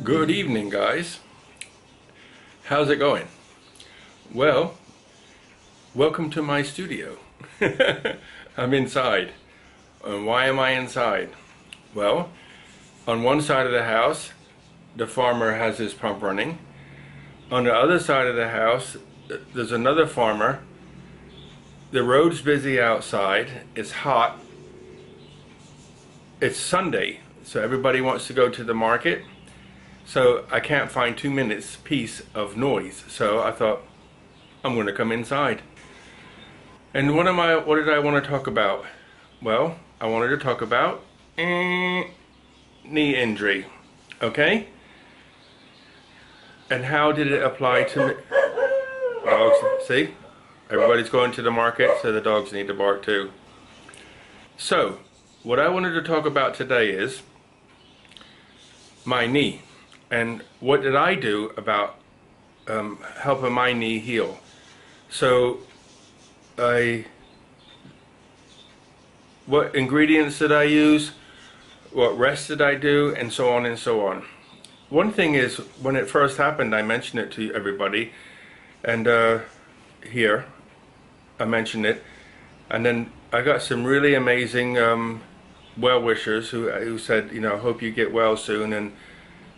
Good evening, guys. How's it going? Well, welcome to my studio. I'm inside. And why am I inside? Well, on one side of the house, the farmer has his pump running. On the other side of the house, there's another farmer. The road's busy outside. It's hot. It's Sunday, so everybody wants to go to the market. So I can't find 2 minutes peace of noise. So I thought, I'm going to come inside. And what did I want to talk about? Well, I wanted to talk about knee injury. Okay? And how did it apply to me? Dogs, see? Everybody's going to the market, so the dogs need to bark too. So, what I wanted to talk about today is my knee. And what did I do about helping my knee heal? So, what ingredients did I use? What rest did I do? And so on and so on. One thing is, when it first happened, I mentioned it to everybody. And here, I mentioned it. And then I got some really amazing well-wishers who said, you know, hope you get well soon.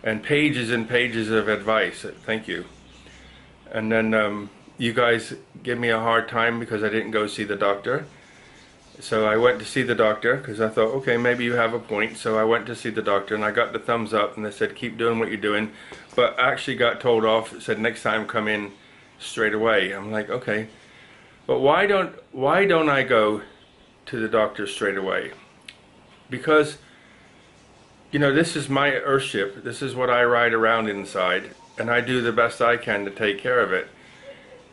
And pages and pages of advice. Thank you. And then you guys give me a hard time because I didn't go see the doctor. So I went to see the doctor because I thought, okay, maybe you have a point. So I went to see the doctor and I got the thumbs up and they said, keep doing what you're doing. But I actually got told off. It said, next time come in straight away. I'm like, okay. But why don't I go to the doctor straight away? Because, you know, this is my earthship. This is what I ride around inside, and I do the best I can to take care of it.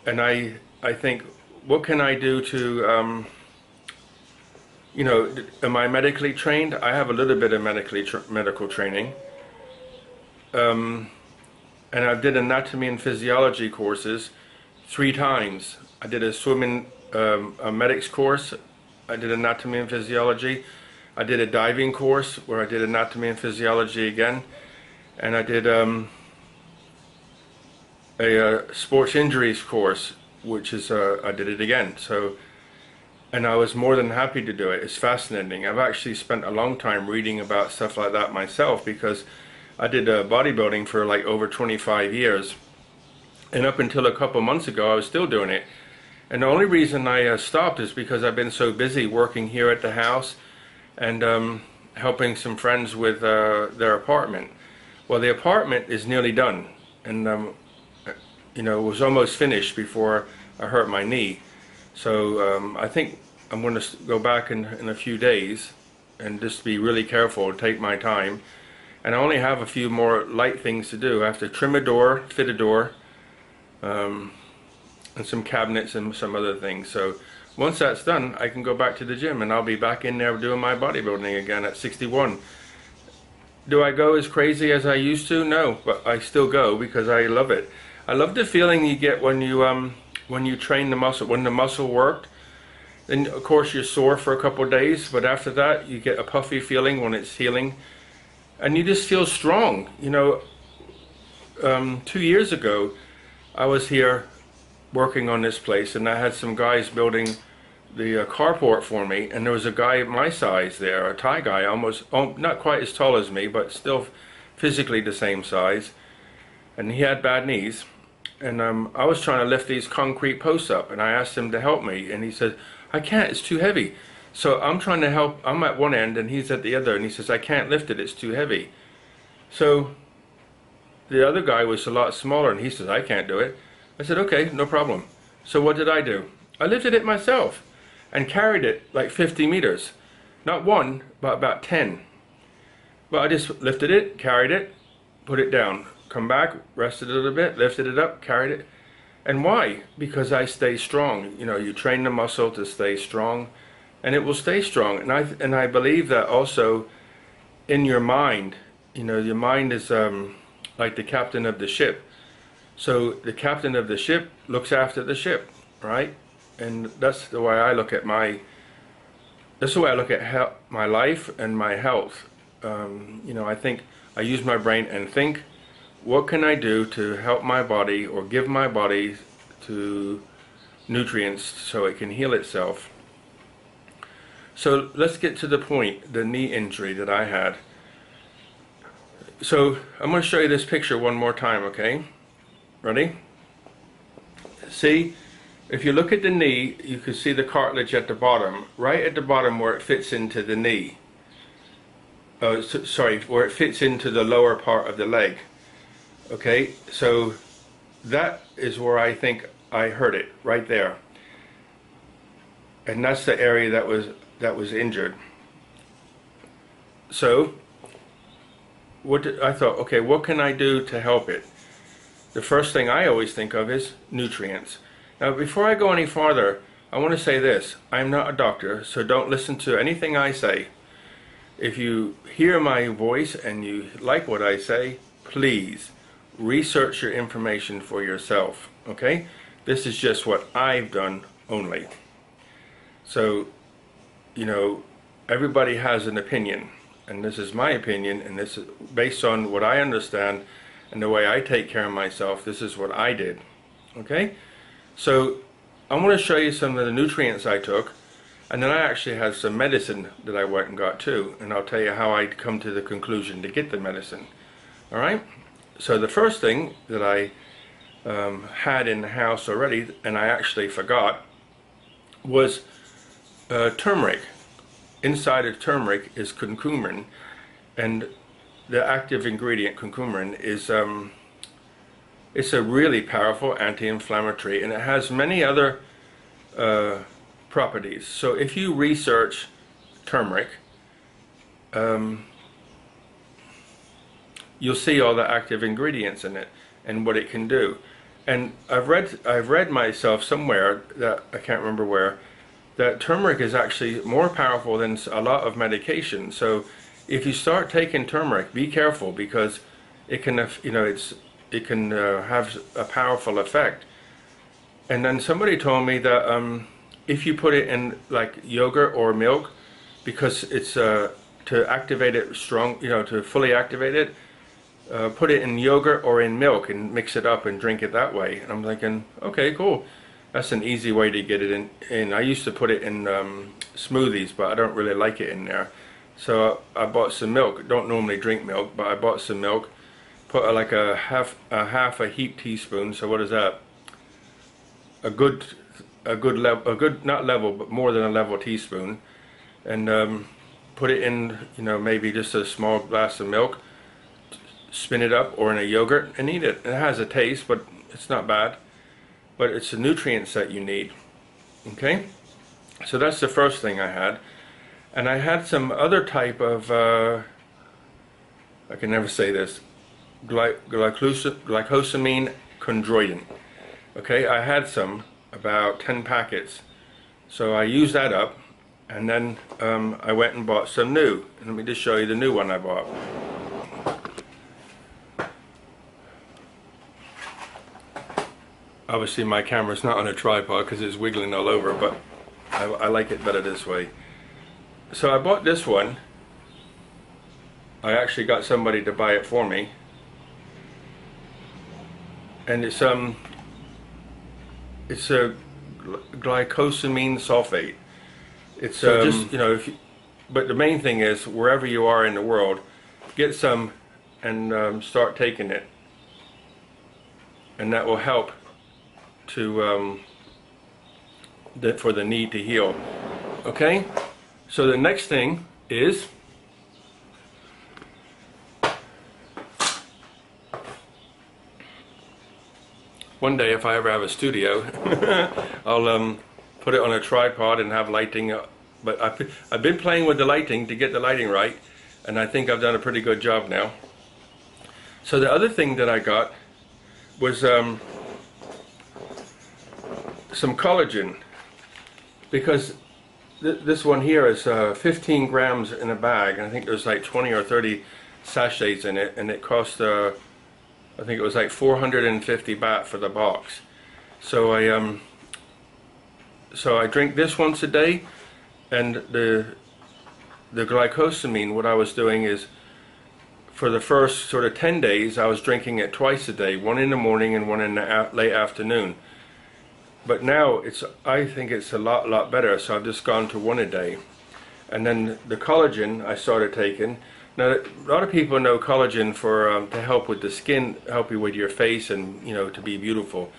And I think, what can I do to, you know, am I medically trained? I have a little bit of medical training. And I did anatomy and physiology courses 3 times. I did a swimming, a medics course. I did anatomy and physiology. I did a diving course where I did anatomy and physiology again, and I did a sports injuries course, which is I did it again. So, and I was more than happy to do it. It's fascinating. I've actually spent a long time reading about stuff like that myself because I did bodybuilding for like over 25 years, and up until a couple months ago I was still doing it. And the only reason I stopped is because I've been so busy working here at the house and helping some friends with their apartment. Well, the apartment is nearly done, and you know, it was almost finished before I hurt my knee. So I think I'm going to go back in a few days and just be really careful, take my time. And I only have a few more light things to do. I have to trim a door, fit a door, and some cabinets and some other things. So once that's done, I can go back to the gym and I'll be back in there doing my bodybuilding again at 61. Do I go as crazy as I used to? No, but I still go because I love it. I love the feeling you get when you train the muscle, when the muscle worked. Then of course you're sore for a couple of days, but after that you get a puffy feeling when it's healing, and you just feel strong. You know, 2 years ago I was here working on this place, and I had some guys building the carport for me, and there was a guy my size there, a Thai guy, almost not quite as tall as me, but still physically the same size, and he had bad knees, and I was trying to lift these concrete posts up, and I asked him to help me, and he said, I can't, it's too heavy. So I'm trying to help, I'm at one end and he's at the other, and he says, I can't lift it, it's too heavy. So the other guy was a lot smaller, and he says, I can't do it. I said, okay, no problem. So what did I do? I lifted it myself and carried it like 50 meters. Not one, but about 10. But I just lifted it, carried it, put it down, come back, rested a little bit, lifted it up, carried it. And why? Because I stay strong. You know, you train the muscle to stay strong, and it will stay strong. And I believe that also in your mind. You know, your mind is like the captain of the ship. So the captain of the ship looks after the ship, right? And that's the way I look at my life and my health. You know, I think I use my brain and think, what can I do to help my body or give my body to nutrients so it can heal itself. So let's get to the point, the knee injury that I had. So I'm going to show you this picture one more time, okay? Ready? See, if you look at the knee, you can see the cartilage at the bottom, right at the bottom where it fits into the knee. Sorry, where it fits into the lower part of the leg. Okay, so that is where I think I hurt it, right there. And that's the area that was injured. So I thought, okay, what can I do to help it? The first thing I always think of is nutrients. Now, before I go any farther, I want to say this. I'm not a doctor, so don't listen to anything I say. If you hear my voice and you like what I say, please research your information for yourself, okay? This is just what I've done only. So, you know, everybody has an opinion, and this is my opinion, and this is based on what I understand and the way I take care of myself. This is what I did, okay? So I want to show you some of the nutrients I took, and then I actually had some medicine that I went and got too, and I'll tell you how I come to the conclusion to get the medicine. All right? So the first thing that I had in the house already, and I actually forgot, was turmeric. Inside of turmeric is curcumin, and the active ingredient curcumin is it's a really powerful anti-inflammatory, and it has many other properties. So if you research turmeric, you'll see all the active ingredients in it and what it can do. And I've read myself somewhere, that I can't remember where, that turmeric is actually more powerful than a lot of medication. So if you start taking turmeric, be careful, because it can, you know, it can have a powerful effect. And then somebody told me that if you put it in like yogurt or milk, because it's to activate it strong, you know, to fully activate it, put it in yogurt or in milk and mix it up and drink it that way. And I'm thinking, okay, cool. That's an easy way to get it in. I used to put it in smoothies, but I don't really like it in there. So I bought some milk. Don't normally drink milk, but I bought some milk. Put like a half a heaped teaspoon. So what is that? A good not level, but more than a level teaspoon, and put it in, you know, maybe just a small glass of milk. Spin it up, or in a yogurt, and eat it. It has a taste, but it's not bad. But it's the nutrients that you need. Okay, so that's the first thing I had, and I had some other type of I can never say this, glycosamine chondroitin. Okay, I had some, about 10 packets, so I used that up, and then I went and bought some new. And let me just show you the new one I bought. Obviously my camera's not on a tripod because it's wiggling all over, but I like it better this way. So I bought this one. I actually got somebody to buy it for me, and it's a glycosamine sulfate. It's just, you know, but the main thing is, wherever you are in the world, get some and start taking it, and that will help to for the knee to heal. Okay, so the next thing is one day, if I ever have a studio, I'll put it on a tripod and have lighting. But I've been playing with the lighting to get the lighting right, and I think I've done a pretty good job now. So the other thing that I got was some collagen, because this one here is 15 grams in a bag, and I think there's like 20 or 30 sachets in it, and it cost I think it was like 450 baht for the box. So I drink this once a day, and the glycosamine, what I was doing is for the first sort of 10 days, I was drinking it twice a day, one in the morning and one in the late afternoon. But now I think it's a lot better, so I've just gone to one a day. And then the collagen I started taking. Now, a lot of people know collagen for to help with the skin, help you with your face, and to be beautiful.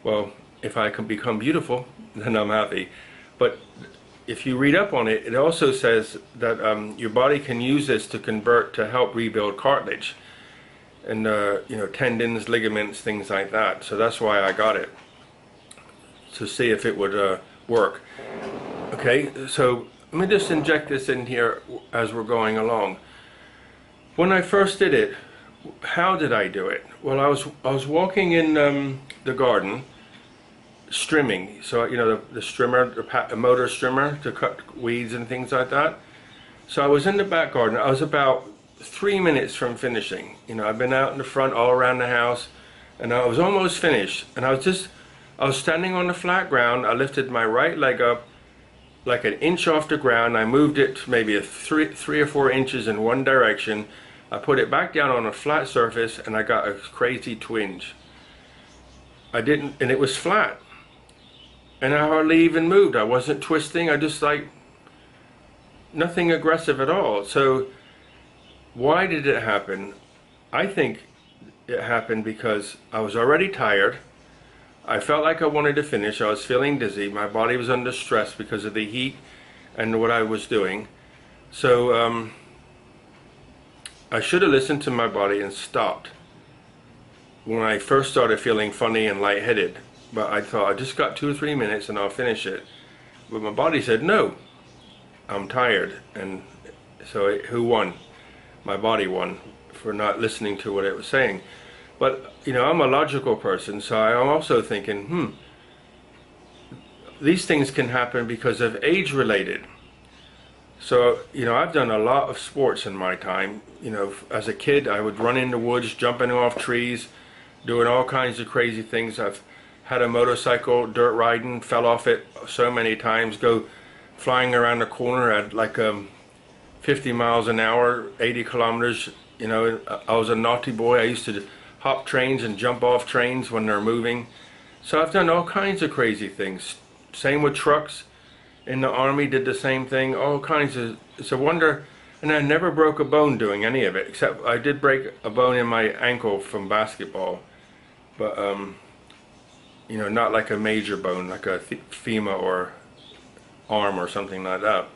Well, if I can become beautiful, then I'm happy. But if you read up on it, it also says that your body can use this to convert to help rebuild cartilage and tendons, ligaments, things like that. So that's why I got it, to see if it would work. Okay, so let me just inject this in here as we're going along. When I first did it, how did I do it? Well, I was walking in the garden, strimming. So the strimmer, the motor strimmer to cut weeds and things like that. So I was in the back garden. I was about 3 minutes from finishing. I've been out in the front all around the house, and I was almost finished. And I was standing on the flat ground. I lifted my right leg up like an inch off the ground. I moved it maybe three or 4 inches in one direction. I put it back down on a flat surface, and I got a crazy twinge. And it was flat. And I hardly even moved. I wasn't twisting. I just nothing aggressive at all. So why did it happen? I think it happened because I was already tired. I felt like I wanted to finish. I was feeling dizzy. My body was under stress because of the heat and what I was doing. So I should have listened to my body and stopped when I first started feeling funny and lightheaded. But I thought, I just got 2 or 3 minutes and I'll finish it. But my body said, no, I'm tired. And so who won? My body won for not listening to what it was saying. But, I'm a logical person, so I'm also thinking, these things can happen because of age-related. So, I've done a lot of sports in my time. As a kid, I would run in the woods, jumping off trees, doing all kinds of crazy things. I've had a motorcycle, dirt riding, fell off it so many times, go flying around the corner at like 50 miles an hour, 80 kilometers. I was a naughty boy. I used to hop trains and jump off trains when they're moving. So I've done all kinds of crazy things. Same with trucks. In the Army, did the same thing. All kinds of, it's a wonder. And I never broke a bone doing any of it, except I did break a bone in my ankle from basketball. But, not like a major bone, like a femur or arm or something like that.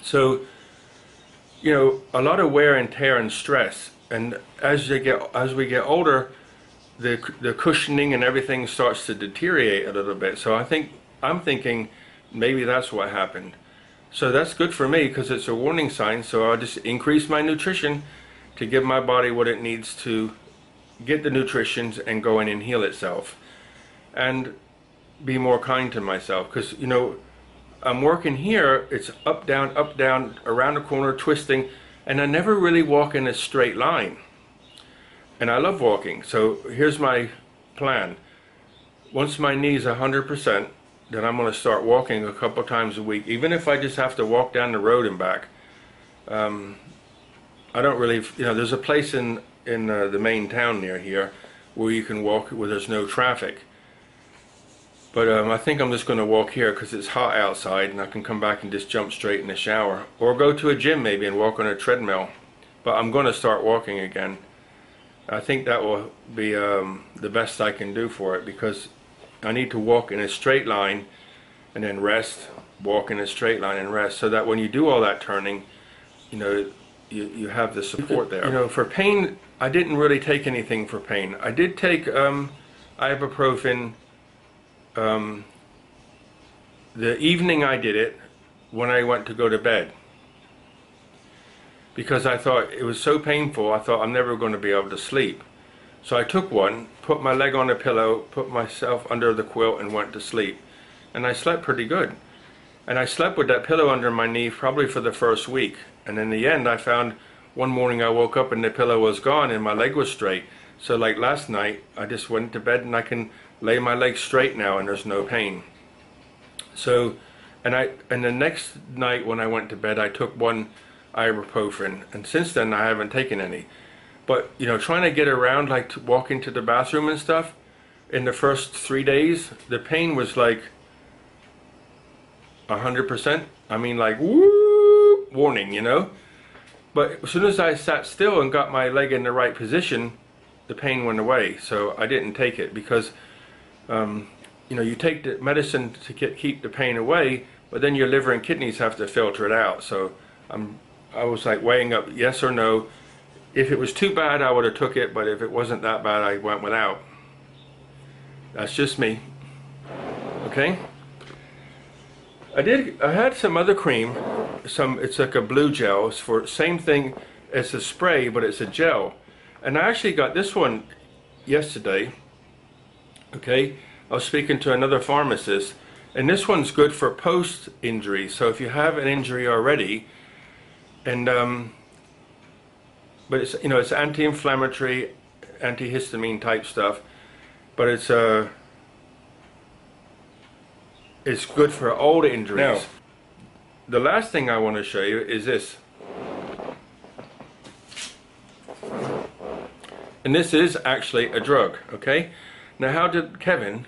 So, a lot of wear and tear and stress. And as we get older, the cushioning and everything starts to deteriorate a little bit. So I'm thinking maybe that's what happened. So that's good for me because it's a warning sign. So I'll just increase my nutrition to give my body what it needs to get the nutrition and go in and heal itself. And be more kind to myself, because I'm working here, it's up down, around the corner, twisting, and I never really walk in a straight line. And I love walking, so here's my plan. Once my knee's 100%, then I'm going to start walking a couple times a week, even if I just have to walk down the road and back. I don't really, there's a place in the main town near here where you can walk where there's no traffic. But I think I'm just going to walk here because it's hot outside and I can come back and just jump straight in the shower. Or go to a gym maybe and walk on a treadmill. But I'm going to start walking again. I think that will be the best I can do for it, because I need to walk in a straight line and then rest, walk in a straight line and rest, so that when you do all that turning, you have the support there. For pain, I didn't really take anything for pain. I did take ibuprofen. The evening I did it, when I went to go to bed, because I thought it was so painful. I thought I'm never going to be able to sleep. So I took one, put my leg on a pillow, put myself under the quilt and went to sleep. And I slept pretty good. And I slept with that pillow under my knee probably for the first week. And in the end I found one morning I woke up and the pillow was gone and my leg was straight. So like last night I just went to bed and I can lay my leg straight now and there's no pain. So, and the next night when I went to bed, I took one ibuprofen, and since then I haven't taken any. But you know, trying to get around, like to walk into the bathroom and stuff, in the first 3 days, the pain was like 100%. I mean, like, woo, warning, you know. But as soon as I sat still and got my leg in the right position, the pain went away. So I didn't take it because, you know, you take the medicine to keep the pain away, but then your liver and kidneys have to filter it out. So I was like weighing up yes or no. If it was too bad, I would have took it, but if it wasn't that bad, I went without. That's just me. Okay? I had some other cream, it's like a blue gel. It's for same thing as a spray, but it's a gel. And I actually got this one yesterday. Okay? I was speaking to another pharmacist, and this one's good for post-injury. So if you have an injury already, and but it's, you know, it's anti-inflammatory, antihistamine type stuff, but it's good for old injuries. Now, the last thing I want to show you is this. And this is actually a drug, okay? Now how did Kevin,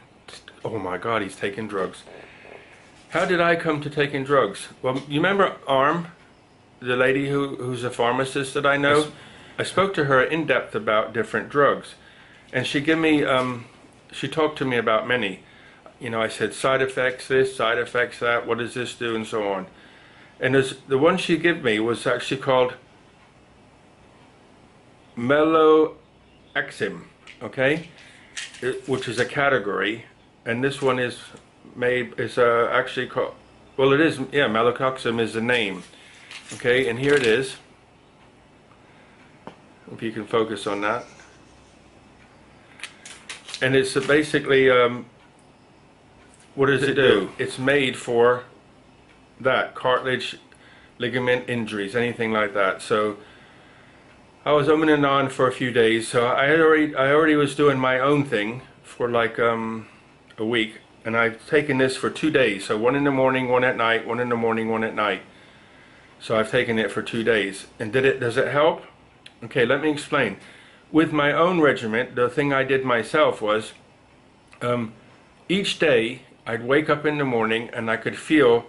oh my God, he's taking drugs. How did I come to taking drugs? Well, you remember Arm, the lady who's a pharmacist that I know? Yes. I spoke to her in depth about different drugs. And she gave me, she talked to me about many. You know, I said side effects this, side effects that, what does this do, and so on. And the one she gave me was actually called Mellotoxin, okay, which is a category, and this one is actually called, well, it is, yeah, Mellotoxin is the name, okay, and here it is. If you can focus on that. And it's basically, what does it do? It's made for that, cartilage, ligament injuries, anything like that. So I was and on for a few days. So I already was doing my own thing for like a week, and I've taken this for 2 days. So one in the morning, one at night, one in the morning, one at night. So I've taken it for 2 days. And does it help? Okay, let me explain. With my own regimen, the thing I did myself was, each day I'd wake up in the morning and I could feel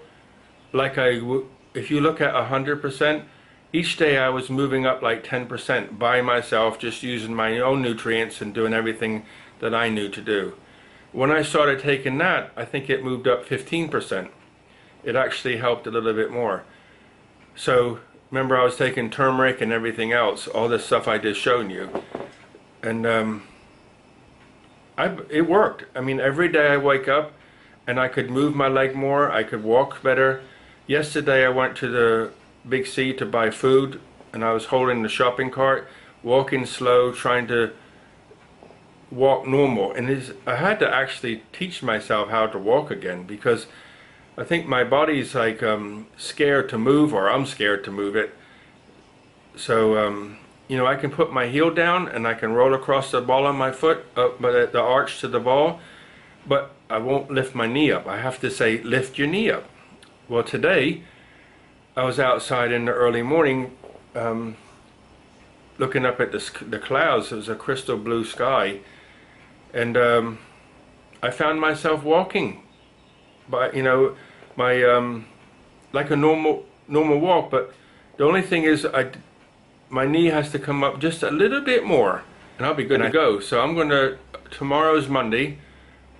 like if you look at 100%, each day I was moving up like 10% by myself, just using my own nutrients and doing everything that I knew to do. When I started taking that, I think it moved up 15%. It actually helped a little bit more. So remember, I was taking turmeric and everything else, all this stuff I just shown you, and it worked. I mean, every day I wake up and I could move my leg more, I could walk better. Yesterday I went to the Big C to buy food, and I was holding the shopping cart, walking slow, trying to walk normal, and I had to actually teach myself how to walk again, because I think my body's like scared to move, or I'm scared to move it. So you know, I can put my heel down and I can roll across the ball on my foot, but the arch to the ball, but I won't lift my knee up. I have to say, lift your knee up. Well, today I was outside in the early morning looking up at the clouds. It was a crystal blue sky, and I found myself walking, but you know, my like a normal walk. But the only thing is, my knee has to come up just a little bit more, and I'll be good to go. So I'm gonna, tomorrow's Monday,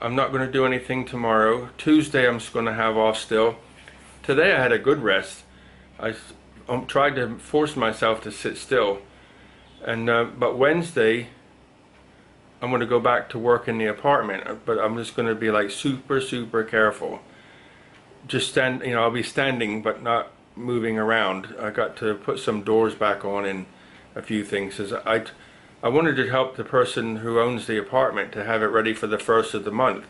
I'm not gonna do anything tomorrow. Tuesday I'm just gonna have off still. Today I had a good rest. I tried to force myself to sit still, and but Wednesday I'm going to go back to work in the apartment, but I'm just going to be like super careful. Just stand, you know, I'll be standing but not moving around. I got to put some doors back on and a few things, as I wanted to help the person who owns the apartment to have it ready for the 1st of the month.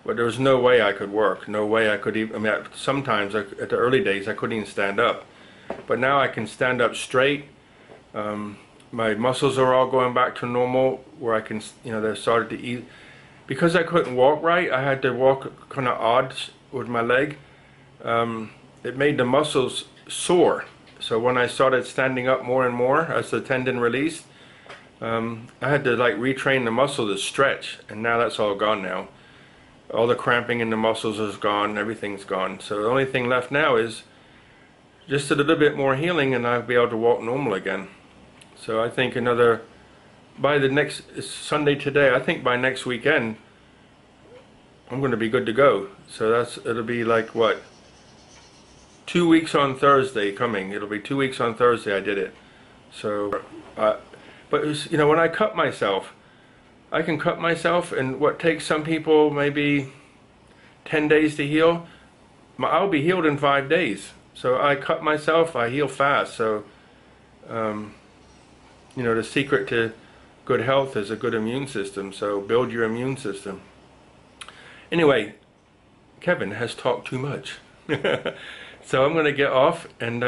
But there was no way I could work, no way I could even, I mean, sometimes at the early days I couldn't even stand up. But now I can stand up straight. My muscles are all going back to normal, where I can, you know, they started to eat. Because I couldn't walk right, I had to walk kind of odd with my leg. It made the muscles sore. So when I started standing up more and more as the tendon released, I had to like retrain the muscle to stretch, and now that's all gone now. All the cramping in the muscles is gone, everything's gone. So the only thing left now is just a little bit more healing and I'll be able to walk normal again. So I think by the next, it's Sunday today, I think by next weekend I'm going to be good to go. So it'll be like what? 2 weeks on Thursday coming. It'll be 2 weeks on Thursday I did it. So, but it was, you know, when I cut myself, I can cut myself, and what takes some people maybe 10 days to heal, I'll be healed in 5 days. So I cut myself, I heal fast. So, you know, the secret to good health is a good immune system. So build your immune system. Anyway, Kevin has talked too much. So I'm going to get off, and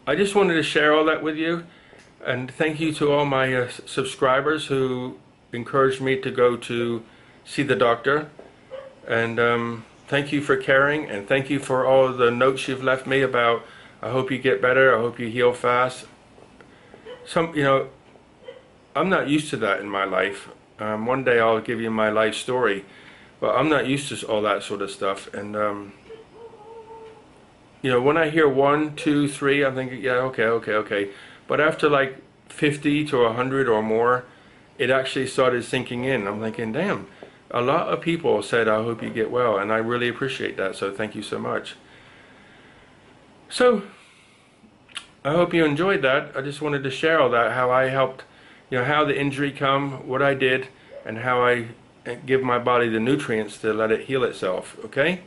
I just wanted to share all that with you. And thank you to all my subscribers who encouraged me to go to see the doctor. And thank you for caring, and thank you for all the notes you've left me about, I hope you get better, I hope you heal fast. You know, I'm not used to that in my life. One day I'll give you my life story, but I'm not used to all that sort of stuff. And you know, when I hear 1, 2, 3, I'm thinking, yeah, okay. But after like 50 to 100 or more, it actually started sinking in. I'm thinking, damn, a lot of people said, I hope you get well, and I really appreciate that, so thank you so much. So, I hope you enjoyed that. I just wanted to share all that, how I helped, you know, how the injury come, what I did, and how I give my body the nutrients to let it heal itself, okay?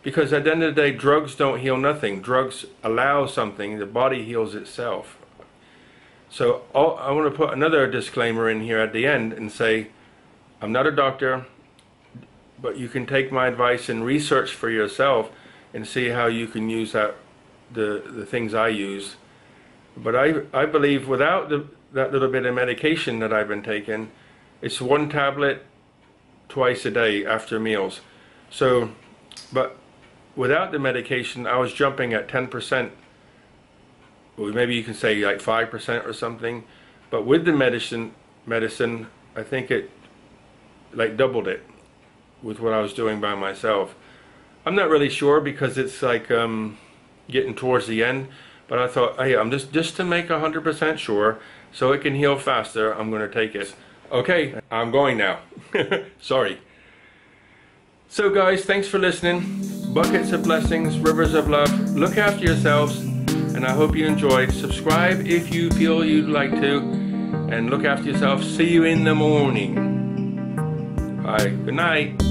Because at the end of the day, drugs don't heal nothing. Drugs allow something, the body heals itself. So I want to put another disclaimer in here at the end and say, I'm not a doctor, but you can take my advice and research for yourself and see how you can use the things I use. But I believe without that little bit of medication that I've been taking, it's 1 tablet twice a day after meals. So, but without the medication, I was jumping at 10%. Well, maybe you can say like 5% or something. But with the medicine, I think it like doubled it with what I was doing by myself. I'm not really sure because it's like getting towards the end. But I thought, hey, I'm just to make 100% sure, so it can heal faster, I'm going to take it. Okay, I'm going now. Sorry. So guys, thanks for listening. Buckets of blessings, rivers of love. Look after yourselves, and I hope you enjoyed. Subscribe if you feel you'd like to, and look after yourself. See you in the morning. Bye. Good night.